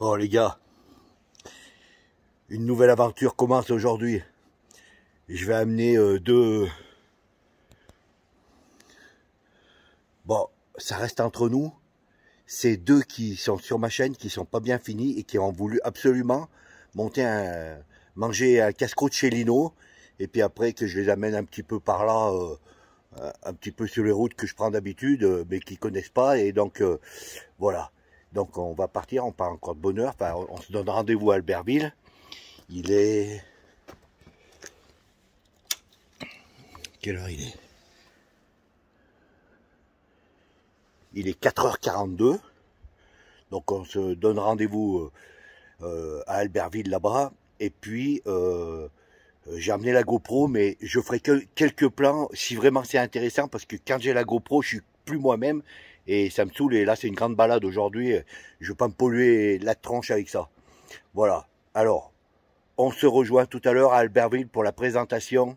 Bon les gars, une nouvelle aventure commence aujourd'hui. Je vais amener deux... Bon, ça reste entre nous. C'est deux qui sont sur ma chaîne, qui sont pas bien finis et qui ont voulu absolument manger un casse-croûte chez Lino. Et puis après que je les amène un petit peu par là, un petit peu sur les routes que je prends d'habitude, mais qui connaissent pas. Et donc voilà. Donc on va partir, on part encore de bonne heure. Enfin, on se donne rendez-vous à Albertville. Il est... Quelle heure il est? Il est 4h42. Donc on se donne rendez-vous à Albertville là-bas. Et puis j'ai amené la GoPro, mais je ferai que quelques plans si vraiment c'est intéressant, parce que quand j'ai la GoPro, je suis plus moi-même et ça me saoule. Et là c'est une grande balade aujourd'hui. Je veux pas me polluer la tronche avec ça. Voilà. Alors, on se rejoint tout à l'heure à Albertville pour la présentation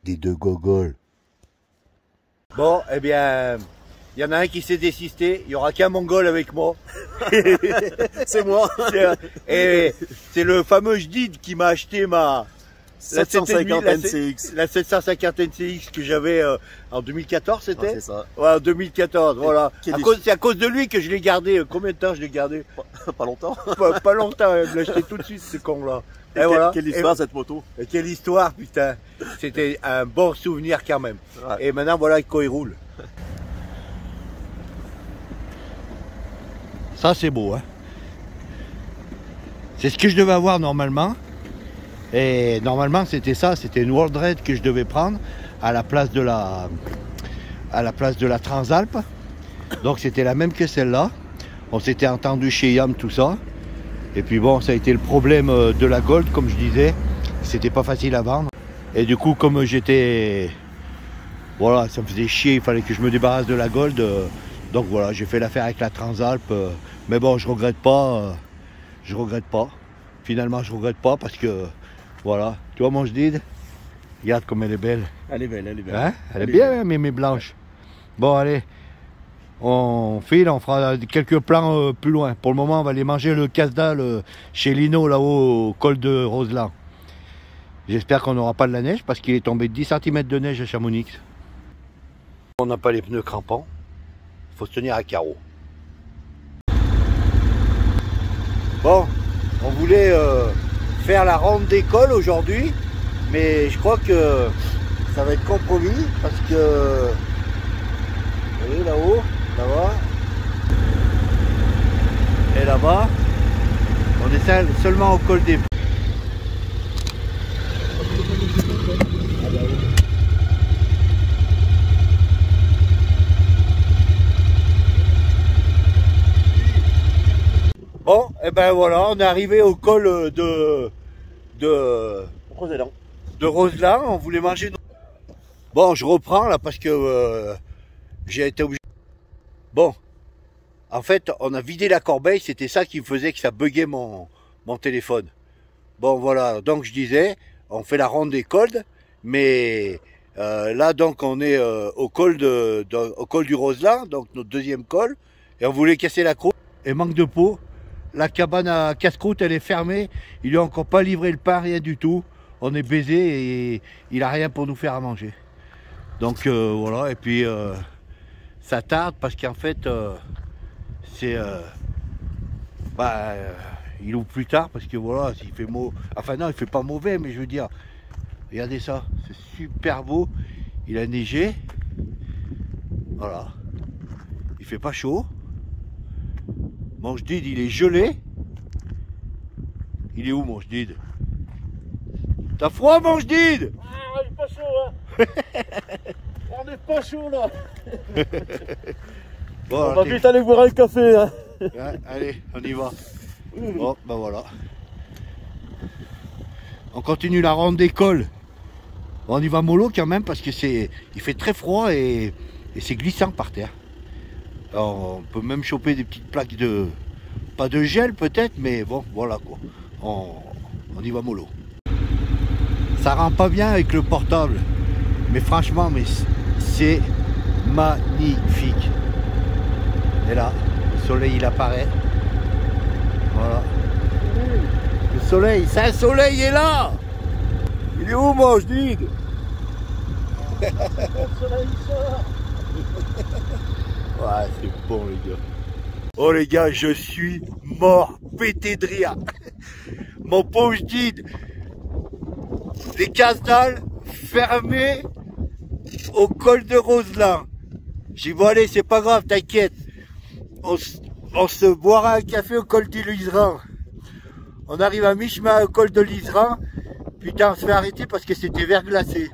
des deux gogoles. Bon, eh bien, il y en a un qui s'est désisté. Il n'y aura qu'un mongol avec moi. C'est moi. Et c'est le fameux Jdid qui m'a acheté la 750 NCX. La 750 NCX que j'avais en 2014, c'était? C'est ça. Ouais, en 2014, voilà. C'est à cause de lui que je l'ai gardé. Combien de temps je l'ai gardé? Pas longtemps. Pas longtemps, je l'ai acheté tout de suite, ce con-là. Et voilà. Quelle histoire cette moto. Et quelle histoire, putain. C'était un bon souvenir quand même. Ouais. Et maintenant, voilà quoi il roule. Ça, c'est beau, hein. C'est ce que je devais avoir normalement. Et normalement, c'était ça. C'était une World Red que je devais prendre à la place de la Transalp. Donc, c'était la même que celle-là. On s'était entendu chez Yam, tout ça. Et puis bon, ça a été le problème de la Gold, comme je disais. C'était pas facile à vendre. Et du coup, comme j'étais... Voilà, ça me faisait chier, il fallait que je me débarrasse de la Gold. Donc voilà, j'ai fait l'affaire avec la Transalp. Mais bon, je regrette pas. Je regrette pas. Finalement, je regrette pas parce que... Voilà. Tu vois mon Jdid? Regarde comme elle est belle. Elle est belle, elle est belle. Hein? Elle est bien, hein, mes blanches. Bon, allez. On file, on fera quelques plans plus loin. Pour le moment, on va aller manger le casse-dalle chez Lino, là-haut, au col de Roseland. J'espère qu'on n'aura pas de la neige, parce qu'il est tombé 10 cm de neige à Chamonix. On n'a pas les pneus crampants. Il faut se tenir à carreau. Bon, on voulait faire la ronde d'école aujourd'hui, mais je crois que ça va être compromis, parce que... Vous voyez là-haut, là-bas et là-bas, on est seulement au col des... Bon, et ben voilà, on est arrivé au col de Roseland. On voulait manger... Bon, je reprends là parce que j'ai été obligé... Bon, en fait, on a vidé la corbeille, c'était ça qui faisait que ça buguait mon téléphone. Bon, voilà, donc je disais, on fait la ronde des cols, mais là, donc, on est au col du Roseland, donc notre deuxième col, et on voulait casser la croûte. Et manque de peau, la cabane à casse-croûte, elle est fermée, il lui a encore pas livré le pain, rien du tout. On est baisé et il a rien pour nous faire à manger. Donc, voilà, et puis... ça tarde parce qu'en fait, c'est... il ouvre plus tard parce que voilà, s'il fait mauvais... Enfin non, il fait pas mauvais, mais je veux dire, regardez ça, c'est super beau. Il a neigé. Voilà. Il fait pas chaud. Mon Jdid, il est gelé. Il est où mon Jdid? T'as froid mon Jdid? Ah, il est pas chaud, hein. On n'est pas chaud là. Bon, on va vite aller boire un café. Hein. Ouais, allez, on y va. Bon, ben voilà. On continue la ronde d'école. On y va mollo quand même parce que il fait très froid et c'est glissant par terre. Alors, on peut même choper des petites plaques de... Pas de gel peut-être, mais bon, voilà quoi. On y va mollo. Ça rend pas bien avec le portable. Mais franchement, c'est magnifique. Et là, le soleil il apparaît. Voilà. Le soleil, c'est un soleil est là. Il est où mon Jdeed? Le soleil sort. Ouais, c'est bon les gars. Oh les gars, je suis mort, pété de rire. Mon pauvre Jdeed, les casse-dalles fermées au col de Roselin. J'ai dit bon allez, c'est pas grave, t'inquiète. On se boira un café au col du Liseran. On arrive à mi-chemin au col de Liseran. Putain, on se fait arrêter parce que c'était verglacé.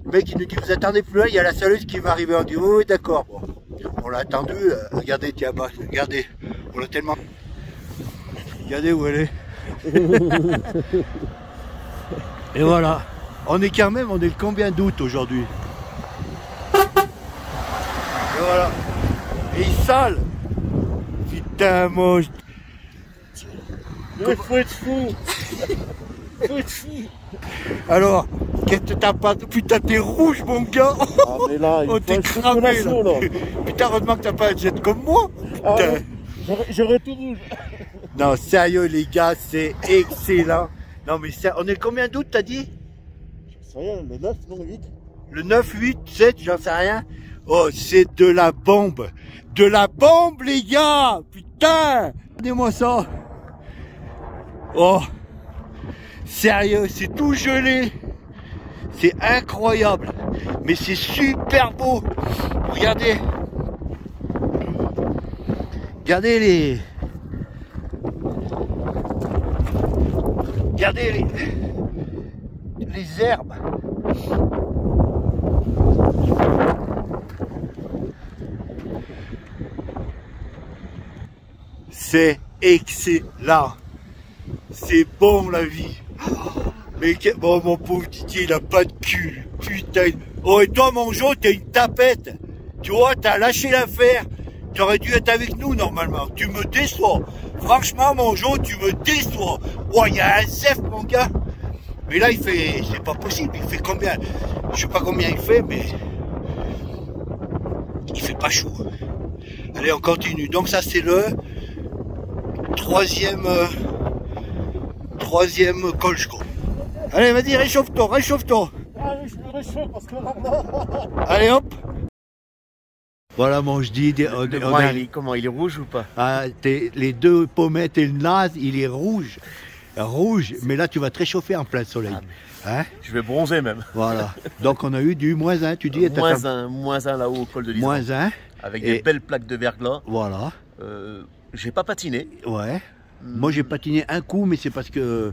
Le mec il nous dit vous attendez plus loin, il y a la saleuse qui va arriver. On dit oui, oui d'accord. Bon. On l'a attendu, regardez, tiens, bah, regardez, on l'a tellement... Regardez où elle est. Et voilà, on est quand même, on est le combien d'août aujourd'hui? Et voilà, et il sale. Putain, moi... Il faut être fou. Faut être fou. Alors, qu'est-ce que t'as pas... Putain, t'es rouge, mon gars. Ah, mais là, on t'est cramé, là. Putain, heureusement que t'as pas un jet comme moi. Ah, j'aurais tout rouge. Non, sérieux, les gars, c'est excellent. Non, mais ça, on est combien d'août, t'as dit? Je sais rien, le 9, non, le 8. Le 9, 8, 7, j'en sais rien. Oh, c'est de la bombe. De la bombe, les gars. Putain. Regardez-moi ça. Oh. Sérieux, c'est tout gelé. C'est incroyable. Mais c'est super beau. Regardez. Regardez les... Regardez les herbes. C'est excellent. C'est bon la vie. Mais bon, mon pauvre Didier, il a pas de cul. Putain. Oh, et toi, mon Jo, t'es une tapette. Tu vois, t'as lâché l'affaire. Tu aurais dû être avec nous, normalement. Tu me déçois. Franchement, mon Jo, tu me déçois. Oh, il y a un zef, mon gars. Mais là, il fait... C'est pas possible. Il fait combien? Je sais pas combien il fait, mais... Il fait pas chaud. Allez, on continue. Donc ça, c'est le... Troisième col, je crois. Allez, vas-y, réchauffe-toi, réchauffe-toi. Allez, je me réchauffe parce que là... Allez, hop. Voilà, mon Jdeed. Comment, il est rouge ou pas? Ah, les deux pommettes et le naze, il est rouge. Rouge, mais là, tu vas te réchauffer en plein soleil. Hein? Je vais bronzer même. Voilà. Donc, on a eu du -1, tu dis? -1 là-haut au col de l'Isère. -1. Avec des belles plaques de verglas. Voilà. J'ai pas patiné. Ouais. Moi, j'ai patiné un coup, mais c'est parce que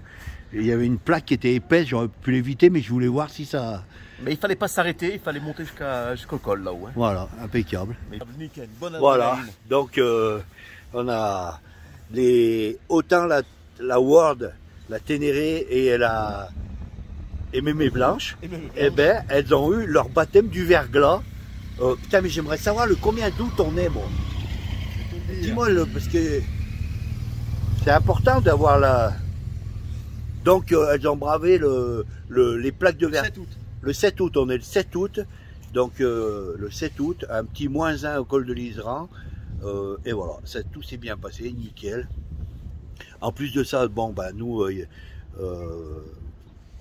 il y avait une plaque qui était épaisse, j'aurais pu l'éviter, mais je voulais voir si ça... Mais il fallait pas s'arrêter, il fallait monter jusqu'au col là-haut. Hein. Voilà, impeccable. Mais nickel, bonne voilà, donc on a autant la World, la Ténéré et Mémé Blanche, eh ben, elles ont eu leur baptême du verglas. Putain, mais j'aimerais savoir le combien d'août on est, moi. Dis-moi, parce que c'est important d'avoir la... Donc, elles ont bravé les plaques de verre. Le 7 août, on est le 7 août. Donc, le 7 août, un petit -1 au col de l'Isran. Et voilà, tout s'est bien passé, nickel. En plus de ça, bon, ben, nous,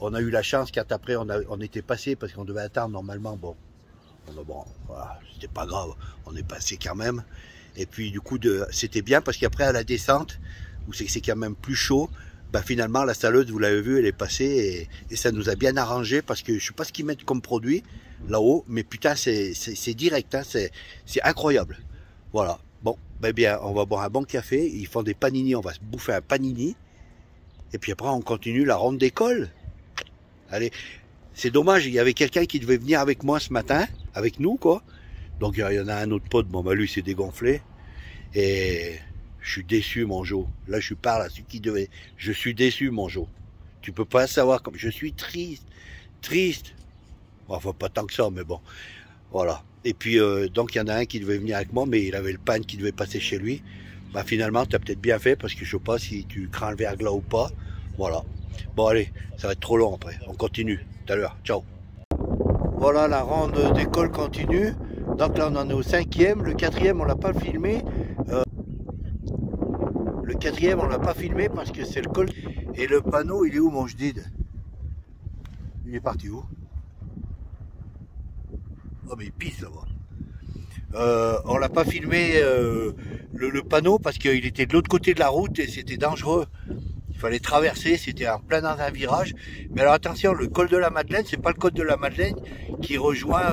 on a eu la chance quand après on était passé parce qu'on devait attendre normalement. Bon, voilà, c'était pas grave, on est passé quand même. Et puis, du coup, c'était bien parce qu'après, à la descente, où c'est quand même plus chaud, bah finalement la saleuse, vous l'avez vu, elle est passée et ça nous a bien arrangé parce que je sais pas ce qu'ils mettent comme produit là-haut, mais putain c'est direct, hein, c'est incroyable. Voilà, bon, ben bien, on va boire un bon café, ils font des panini, on va se bouffer un panini et puis après on continue la ronde d'école. Allez, c'est dommage, il y avait quelqu'un qui devait venir avec moi ce matin, avec nous quoi, donc il y en a un autre pote, bon bah lui s'est dégonflé et... Je suis déçu, mon Jo. Là, je parle à celui qui devait. Je suis déçu, mon Jo. Tu peux pas savoir comme je suis triste. Triste. Enfin, pas tant que ça, mais bon. Voilà. Et puis, donc, il y en a un qui devait venir avec moi, mais il avait le pan qui devait passer chez lui. Bah, finalement, tu as peut-être bien fait, parce que je sais pas si tu crains le verglas ou pas. Voilà. Bon, allez, ça va être trop long après. On continue. Tout à l'heure. Ciao. Voilà, la ronde d'école continue. Donc là, on en est au 5e. Le 4e, on l'a pas filmé. Le Le quatrième, on l'a pas filmé parce que c'est le col. Et le panneau, il est où, mon jdid? Il est parti où? Oh, mais il pisse là-bas. On l'a pas filmé le panneau parce qu'il était de l'autre côté de la route et c'était dangereux. Il fallait traverser, c'était en plein dans un virage. Mais alors attention, le col de la Madeleine, c'est pas le col de la Madeleine qui rejoint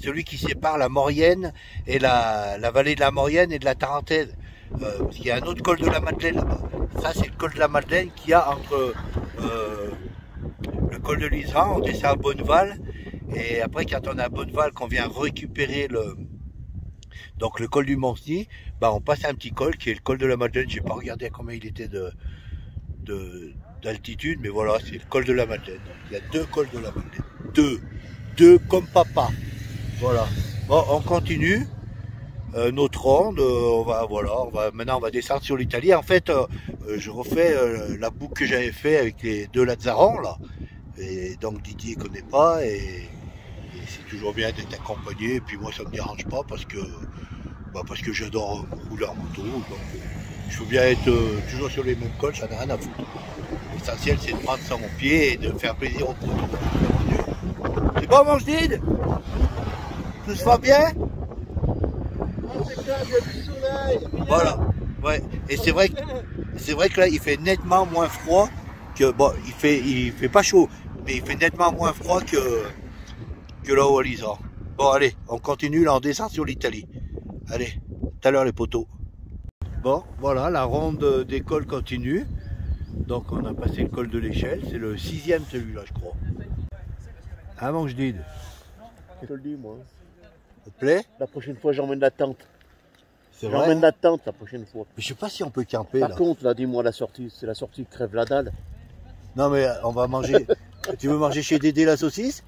celui qui sépare la Maurienne et la vallée de la Maurienne et de la Tarentaise. Parce qu'il y a un autre col de la Madeleine là-bas. Ça, c'est le col de la Madeleine qu'il y a entre le col de l'Isran, on descend à Bonneval. Et après, quand on est à Bonneval, qu'on vient récupérer donc le col du Montsigny, bah, on passe un petit col qui est le col de la Madeleine. J'ai pas regardé à combien il était d'altitude, mais voilà, c'est le col de la Madeleine. Donc, il y a deux cols de la Madeleine. Deux comme papa. Voilà. Bon, on continue notre ronde. Maintenant, on va descendre sur l'Italie. En fait, je refais la boucle que j'avais fait avec les deux Lazarons là. Et donc Didier connaît pas et c'est toujours bien d'être accompagné. Et puis moi, ça me dérange pas parce que j'adore rouler en moto. Donc, je veux bien être toujours sur les mêmes cols, j'en ai rien à foutre. L'essentiel, c'est de prendre ça en pied et de faire plaisir au poteau. C'est bon, mon jdid? Tout se va bien? Voilà. Ouais. Et c'est vrai que là, il fait nettement moins froid que bon, il fait pas chaud, mais il fait nettement moins froid que là-haut à l'Isran. Bon, allez, on continue. Là, on descend sur l'Italie. Allez, tout à l'heure les poteaux. Bon, voilà, la ronde des cols continue. Donc on a passé le col de l'échelle, c'est le 6e celui-là, je crois. Ah, mon jdid? Je te le dis, moi. Ça te plaît? La prochaine fois, j'emmène la tente. C'est vrai? J'emmène la tente la prochaine fois. Mais je sais pas si on peut camper Par là. contre, là, dis-moi la sortie. C'est la sortie de Crève la dalle. Non, mais on va manger. Tu veux manger chez Dédé la saucisse?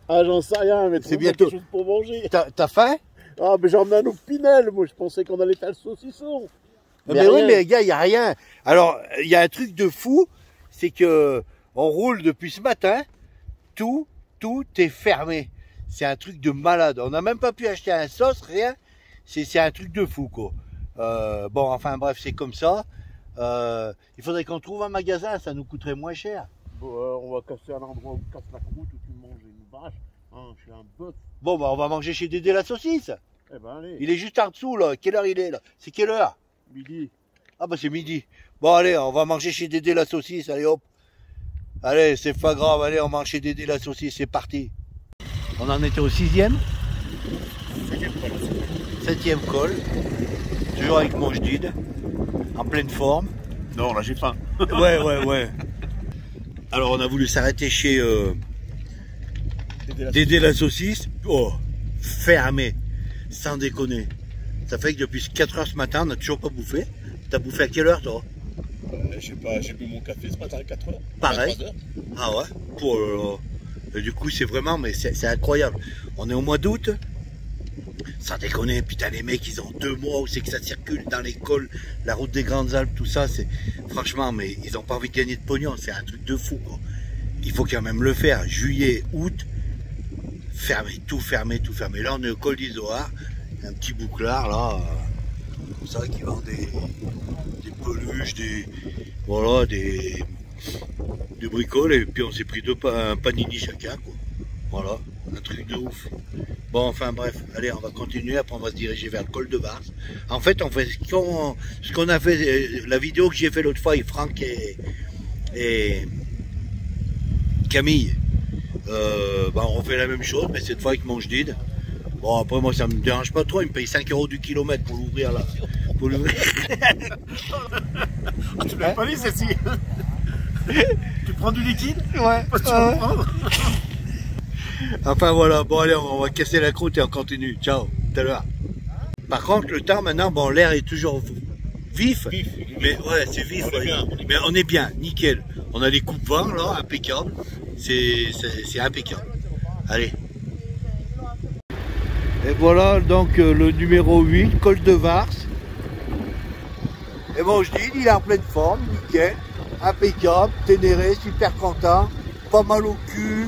Ah, j'en sais rien, mais c'est bientôt quelque chose pour manger. T'as faim? Ah, mais j'emmène au Pinel. Moi, je pensais qu'on allait faire le saucisson. Mais oui, mais les gars, il n'y a rien. Alors, il y a un truc de fou, c'est que on roule depuis ce matin, tout est fermé. C'est un truc de malade. On n'a même pas pu acheter un sauce, rien. C'est un truc de fou, quoi. Bon, enfin bref, c'est comme ça. Il faudrait qu'on trouve un magasin, ça nous coûterait moins cher. Bon, on va casser un endroit où on casse la croûte, où tu manges une vache, hein, chez un bœuf. Bon, bah on va manger chez Dédé la saucisse. Eh ben, allez. Il est juste en dessous, là. Quelle heure il est, là? C'est quelle heure? Midi. Ah bah c'est midi. Bon, allez, on va manger chez Dédé la saucisse, allez hop. Allez, c'est pas grave, allez, on mange chez Dédé la saucisse, c'est parti. On en était au 6e. 7e col. Toujours avec mon jdid, en pleine forme. Non, là, j'ai faim. Ouais. Alors, on a voulu s'arrêter chez Dédé la saucisse. Oh, fermé, sans déconner. Ça fait que depuis 4 heures ce matin, on n'a toujours pas bouffé. T'as bouffé à quelle heure, toi? Je sais pas, j'ai bu mon café ce matin à 4 heures. Pareil. Ah ouais. Et du coup, c'est vraiment, mais c'est incroyable. On est au mois d'août. Sans déconner, putain, les mecs, ils ont 2 mois où c'est que ça circule dans l'école, la route des Grandes Alpes, tout ça, c'est franchement, mais ils ont pas envie de gagner de pognon, c'est un truc de fou, quoi. Il faut quand même le faire. Juillet, août, fermé, tout fermé. Là, on est au col d'Izoard, un petit bouclard, là, comme ça, qui vend des peluches, des bricoles, et puis on s'est pris un panini chacun, quoi. Voilà, un truc de ouf. Bon, enfin bref, allez, on va continuer, après on va se diriger vers le col de Vars. En fait, on fait ce qu'on a fait, la vidéo que j'ai fait l'autre fois avec Franck et Camille. On refait la même chose, mais cette fois avec mon jdid. Bon, après moi ça me dérange pas trop, il me paye 5 € du kilomètre pour l'ouvrir là. Ah, tu l'as pas dit celle-ci. Tu prends du liquide? Ouais. Parce que tu vas prendre. Enfin voilà, bon allez, on va casser la croûte et on continue. Ciao, tout à l'heure. Par contre, le temps maintenant, bon, l'air est toujours vif, mais ouais, c'est vif. Mais on est bien, nickel. On a des coupes-vent là, impeccable. C'est impeccable. Allez. Et voilà donc le numéro 8, col de Vars. Et bon, je dis, il est en pleine forme, nickel, impeccable, ténéré, super content, pas mal au cul.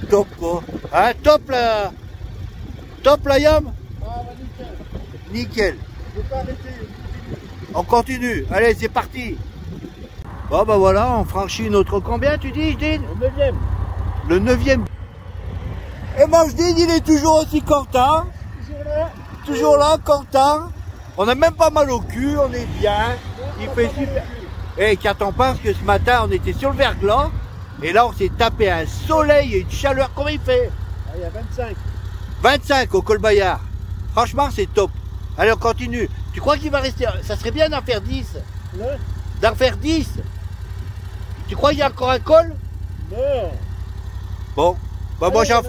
Top quoi. Hein, top là Yam. Ah bah nickel. Nickel. Je peux pas arrêter. On continue. Allez, c'est parti. Bon, bah voilà, on franchit notre combien, tu dis, Jdine? Le 9e. Le 9e. Et moi, Jdine, il est toujours aussi content. Toujours là. Toujours là, content. On a même pas mal au cul, on est bien. Il fait super. Et quand on pense que ce matin, on était sur le verglas. Et là, on s'est tapé un soleil et une chaleur. Combien il fait? Ah, il y a 25. 25 au Col Bayard. Franchement, c'est top. Allez, on continue. Tu crois qu'il va rester? Ça serait bien d'en faire 10. Non. D'en faire 10. Tu crois qu'il y a encore un col? Non. Bon. Bah, moi, j'en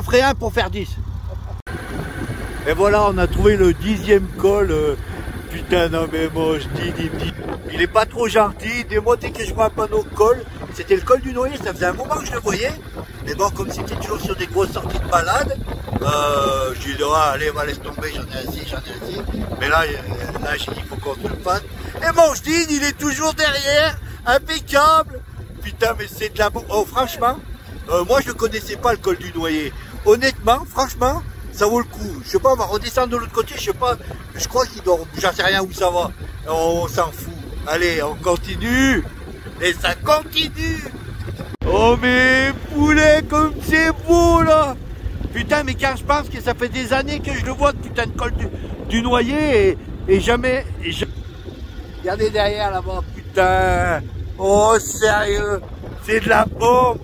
ferai un pour faire 10. Et voilà, on a trouvé le 10e col. Putain, non, mais moi, je dis, il est pas trop gentil. Dis-moi, dès que je vois un panneau col, c'était le col du Noyer. Ça faisait un moment que je le voyais. Mais bon, comme c'était toujours sur des grosses sorties de balade, je lui dis, ah, allez, va, laisse tomber, j'en ai assez. Mais là, j'ai dit, il faut qu'on se le fasse. Et mon Jdine, il est toujours derrière, impeccable. Putain, mais c'est de la boue. Oh, franchement, moi, je ne connaissais pas le col du Noyer. Honnêtement, franchement, ça vaut le coup. Je sais pas, on va redescendre de l'autre côté, je sais pas, je crois qu'il dort, j'en sais rien où ça va. On s'en fout. Allez, on continue. Et ça continue. Oh mais poulet, comme c'est beau là. Putain, mais quand je pense que ça fait des années que je le vois, putain de col du Noyer et jamais... Regardez derrière là-bas, putain. Oh sérieux, c'est de la bombe.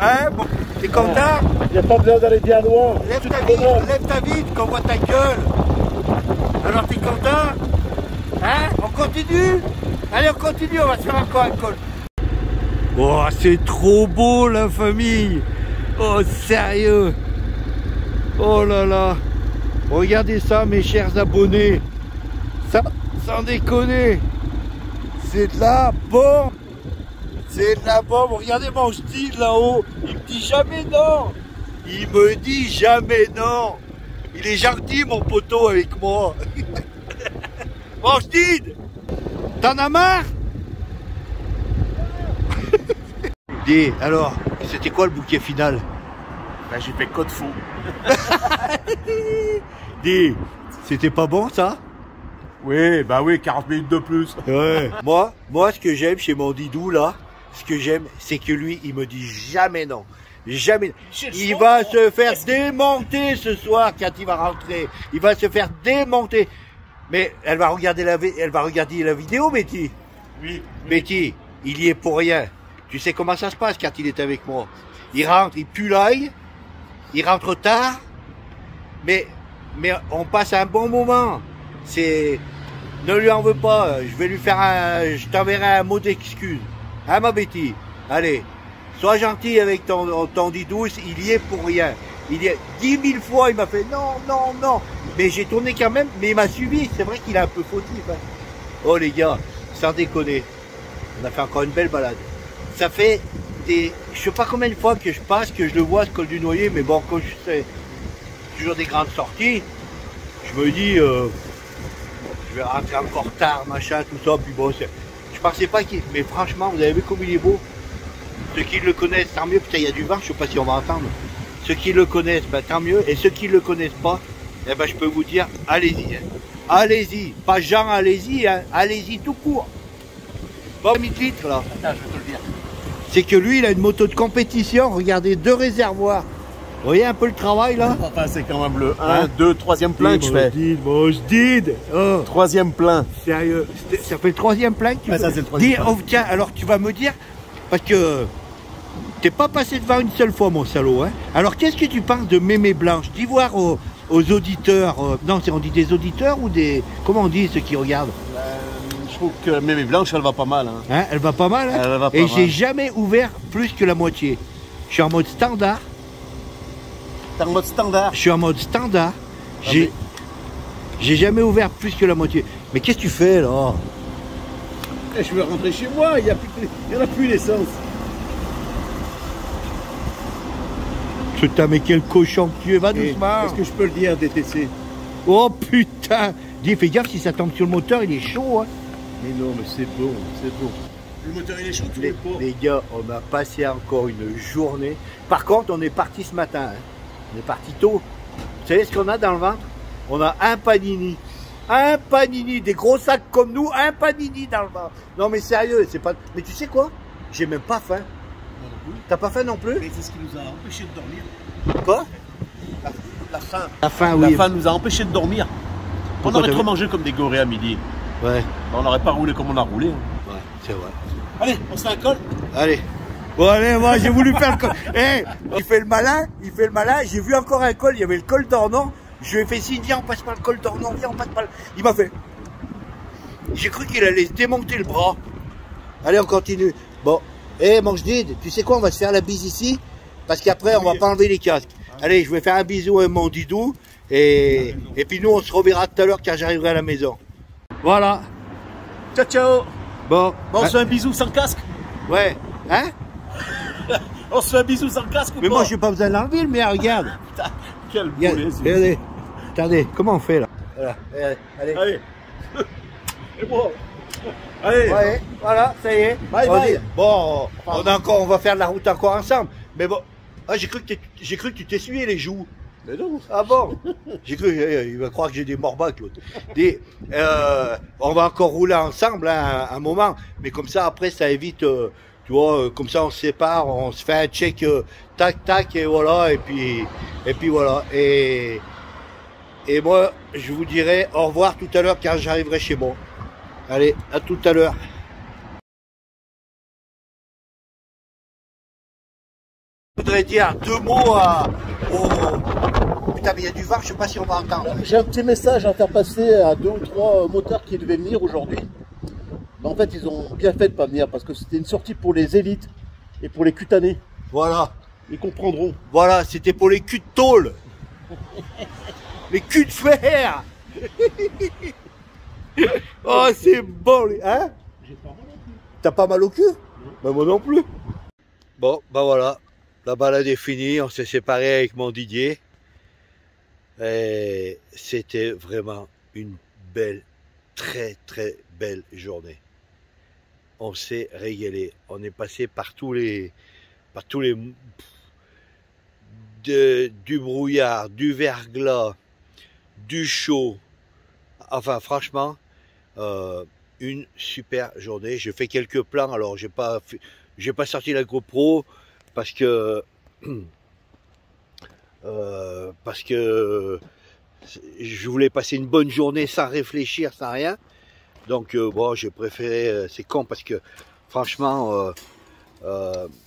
Hein, bon, t'es content? Il n'y a pas besoin d'aller bien loin. Lève ta vite, qu'on voit ta gueule. Alors t'es content? Hein? On continue? Allez, on continue, on va se faire encore un col. Oh, c'est trop beau la famille. Oh, sérieux. Oh là là. Regardez ça, mes chers abonnés. Ça, sans déconner. C'est de la bombe. C'est de la bombe. Regardez mon style là-haut. Il me dit jamais non. Il me dit jamais non. Il est gentil, mon poteau, avec moi. Mon style. T'en as marre? Dis, alors, c'était quoi le bouquet final? Ben, j'ai fait code fou. Dis, c'était pas bon ça? Oui, bah oui, 40 minutes de plus. Ouais. Moi, ce que j'aime chez mon Didou là, ce que j'aime, c'est que lui, il me dit jamais non. Jamais. Il va se faire démonter ce soir quand il va rentrer. Il va se faire démonter. Mais elle va regarder la vidéo, Betty. Oui. Betty, il y est pour rien. Tu sais comment ça se passe quand il est avec moi. Il rentre, il pue l'ail, il rentre tard, mais on passe un bon moment. Ne lui en veux pas, je t'enverrai un mot d'excuse. Hein, ma Betty? Allez, sois gentil avec ton Didou, il y est pour rien. Il y est 10 000 fois, il m'a fait non. Mais j'ai tourné quand même, mais il m'a suivi. C'est vrai qu'il est un peu fautif. Hein. Oh les gars, sans déconner, on a fait encore une belle balade. Ça fait je sais pas combien de fois que je passe, que je le vois, ce col du Noyer, mais bon, quand je fais toujours des grandes sorties, je me dis, je vais rentrer encore tard, machin, tout ça, puis bon, je pensais pas qu'il... Mais franchement, vous avez vu comme il est beau? Ceux qui le connaissent, tant mieux, putain, il y a du vent, je sais pas si on va entendre. Ceux qui le connaissent, ben, tant mieux, et ceux qui le connaissent pas, eh ben, je peux vous dire, allez-y, hein. Allez-y, pas genre allez-y, hein. Allez-y tout court. Bon, 1000 litres là. Attends, je vais te le dire. C'est que lui, il a une moto de compétition. Regardez, 2 réservoirs. Vous voyez un peu le travail là? Enfin, c'est quand même le 1, 2, 3e plein que je fais. Mojdid. Oh. 3e plein. Sérieux, ça fait le 3e plein que tu fais? Ça, c'est le 3e plein. Oh, tiens, alors tu vas me dire, parce que t'es pas passé devant une seule fois, mon salaud. Hein. Alors, qu'est-ce que tu penses de Mémé Blanche? Dis voir aux auditeurs. Non, on dit des auditeurs ou des... Comment on dit ceux qui regardent? Je trouve que Mémé Blanche, elle va pas mal. Hein. Hein, elle va pas mal. Hein. Elle va pas Et mal. j'ai jamais ouvert plus que la moitié. Je suis en mode standard. T'es en mode standard? Je suis en mode standard. Ah, J'ai jamais ouvert plus que la moitié. Mais qu'est-ce que tu fais là? Je veux rentrer chez moi, il n'y en a plus d'essence. Putain, mais quel cochon que tu es, va doucement. Est-ce que je peux le dire, DTC? Oh putain! Dis, fais gaffe, si ça tombe sur le moteur, il est chaud. Hein. Mais non, mais c'est bon, c'est bon. Le moteur il est chaud, les gars, on a passé encore une journée. Par contre, on est parti ce matin. Hein. On est parti tôt. Vous savez ce qu'on a dans le ventre? On a un panini. Un panini, des gros sacs comme nous, un panini dans le bar. Non mais sérieux, c'est pas... Mais tu sais quoi? J'ai même pas faim. T'as pas faim non plus? Mais c'est ce qui nous a empêché de dormir. Quoi? La faim. La faim, oui. La faim nous a empêché de dormir. Pourquoi on aurait trop mangé comme des gorées à midi. Ouais. On n'aurait pas roulé comme on a roulé. Ouais, c'est vrai. Allez, on se fait un col. Allez. Bon allez, moi j'ai voulu faire le col. Eh, il fait le malin, j'ai vu encore un col, il y avait le col d'Ornon. Je lui ai fait signe, viens, on passe par le col d'Ornon, viens, on passe par le... Il m'a fait. J'ai cru qu'il allait se démonter le bras. Allez, on continue. Bon, mange d'ide, tu sais quoi, on va se faire la bise ici, parce qu'après on va pas enlever les casques. Allez, je vais faire un bisou à mon Didou, et puis nous on se reverra tout à l'heure quand j'arriverai à la maison. Voilà. Ciao, ciao. Bon, On se fait un bisou sans casque. ouais, hein? On se fait un bisou sans casque ou Mais pas? moi j'ai pas besoin d'enlever le mien, regarde. Putain, quel Regarde, boulet. regardez, attendez, comment on fait là? Voilà, allez. Allez. Et bon. Allez. Ouais, voilà, ça y est. Bye bye. Bon, on va faire la route encore ensemble. Mais bon, ah, j'ai cru que tu t'essuyais les joues. Mais non. Ah bon? J'ai cru, il va croire que j'ai des morbacs l'autre. On va encore rouler ensemble hein, un moment, mais comme ça après ça évite, tu vois, comme ça on se sépare, on se fait un check, tac tac et voilà, et puis voilà. Et moi je vous dirai au revoir tout à l'heure quand j'arriverai chez moi. Allez, à tout à l'heure. Je voudrais dire deux mots Putain, mais il y a du vent, je sais pas si on va entendre. J'ai un petit message à faire passer à 2 ou 3 motards qui devaient venir aujourd'hui. Mais en fait, ils ont bien fait de pas venir parce que c'était une sortie pour les élites et pour les cutanés. Voilà. Ils comprendront. Voilà, c'était pour les culs de tôle. Les culs de fer. Oh, c'est bon, hein? J'ai pas mal non plus. T'as pas mal au cul? Bah, moi non plus. Bon, bah voilà. La balade est finie, on s'est séparés avec mon Didier. Et c'était vraiment une belle, très très belle journée. On s'est régalé. On est passé par tous les du brouillard, du verglas, du chaud. Enfin, franchement, une super journée. J'ai fait quelques plans. Alors, j'ai pas sorti la GoPro parce que je voulais passer une bonne journée sans réfléchir, sans rien. Donc bon, j'ai préféré, c'est con parce que franchement,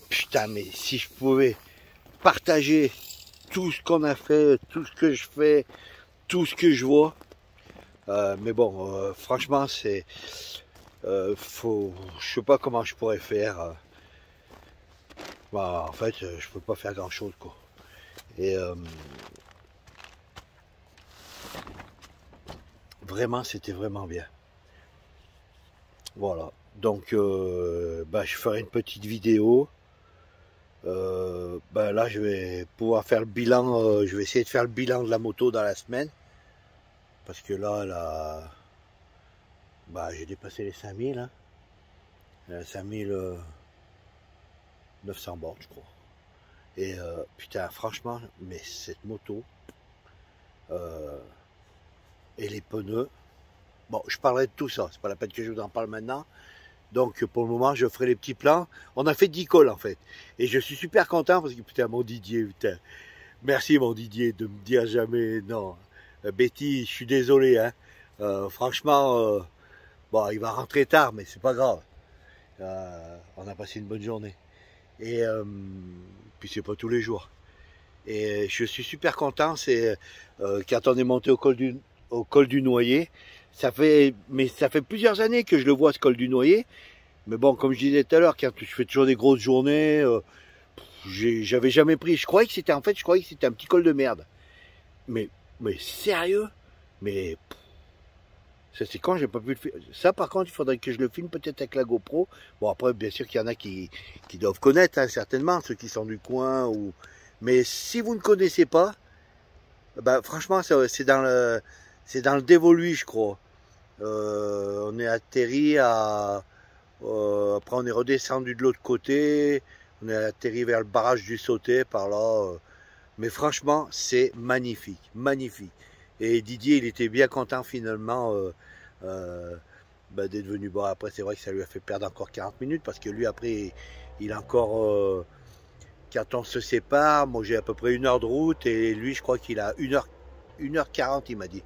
putain, mais si je pouvais partager tout ce qu'on a fait, tout ce que je fais, tout ce que je vois, mais bon, franchement, c'est, je sais pas comment je pourrais faire. Bah, en fait, je peux pas faire grand chose, quoi. Et vraiment, c'était vraiment bien. Voilà. Donc, bah, je ferai une petite vidéo. Bah, là, je vais pouvoir faire le bilan. Je vais essayer de faire le bilan de la moto dans la semaine. Parce que là, bah, j'ai dépassé les 5000. Hein. 5900 bornes, je crois. Et putain, franchement, mais cette moto et les pneus, bon, je parlerai de tout ça, c'est pas la peine que je vous en parle maintenant. Donc pour le moment, je ferai les petits plans. On a fait 10 cols en fait. Et je suis super content parce que putain, mon Didier, putain, merci mon Didier de me dire jamais non. Betty, je suis désolé, hein. Franchement, bon, il va rentrer tard, mais c'est pas grave. On a passé une bonne journée. Et puis c'est pas tous les jours. Et je suis super content, c'est quand on est monté au col du Noyer. Ça fait plusieurs années que je le vois, ce col du Noyer. Mais bon, comme je disais tout à l'heure, quand je fais toujours des grosses journées, j'avais jamais pris. Je croyais que c'était un petit col de merde. Mais sérieux? Mais ça c'est quand j'ai pas pu le faire. Ça par contre, il faudrait que je le filme peut-être avec la GoPro. Bon après, bien sûr qu'il y en a qui doivent connaître, hein, certainement, ceux qui sont du coin. Mais si vous ne connaissez pas, bah, franchement, c'est dans le Dévoluy, je crois. On est atterri après on est redescendu de l'autre côté. On est atterri vers le barrage du Sauté par là. Mais franchement, c'est magnifique, magnifique. Et Didier, il était bien content finalement d'être venu. Bon, après, c'est vrai que ça lui a fait perdre encore 40 minutes parce que lui, après, il a encore. Quand on se sépare, moi j'ai à peu près 1 heure de route et lui, je crois qu'il a 1h40, il m'a dit.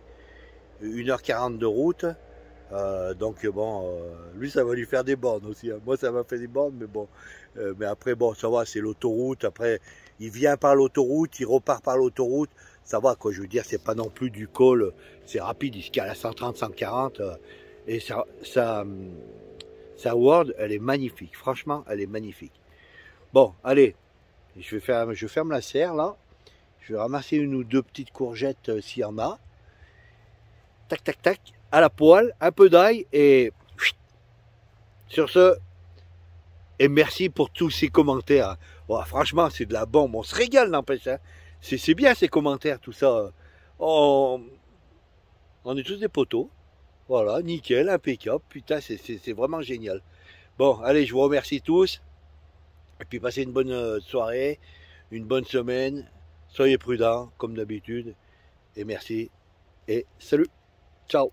1h40 de route. Donc bon, lui ça va lui faire des bornes aussi. Hein. Moi ça m'a fait des bornes, mais bon. Mais après bon, ça va, c'est l'autoroute. Après, il vient par l'autoroute, il repart par l'autoroute. Ça va quoi, je veux dire, c'est pas non plus du col. C'est rapide, il se cale à 130, 140. Et sa Word, elle est magnifique. Franchement, elle est magnifique. Bon, allez, je ferme la serre là. Je vais ramasser 1 ou 2 petites courgettes s'il y en a. Tac, tac, tac, à la poêle, un peu d'ail et sur ce, et merci pour tous ces commentaires. Oh, franchement, c'est de la bombe, on se régale, n'empêche. Hein. C'est bien ces commentaires, tout ça. On est tous des poteaux. Voilà, nickel, impeccable. Putain, c'est vraiment génial. Bon, allez, je vous remercie tous. Et puis passez une bonne soirée, une bonne semaine. Soyez prudents, comme d'habitude. Et merci. Et salut. Ciao.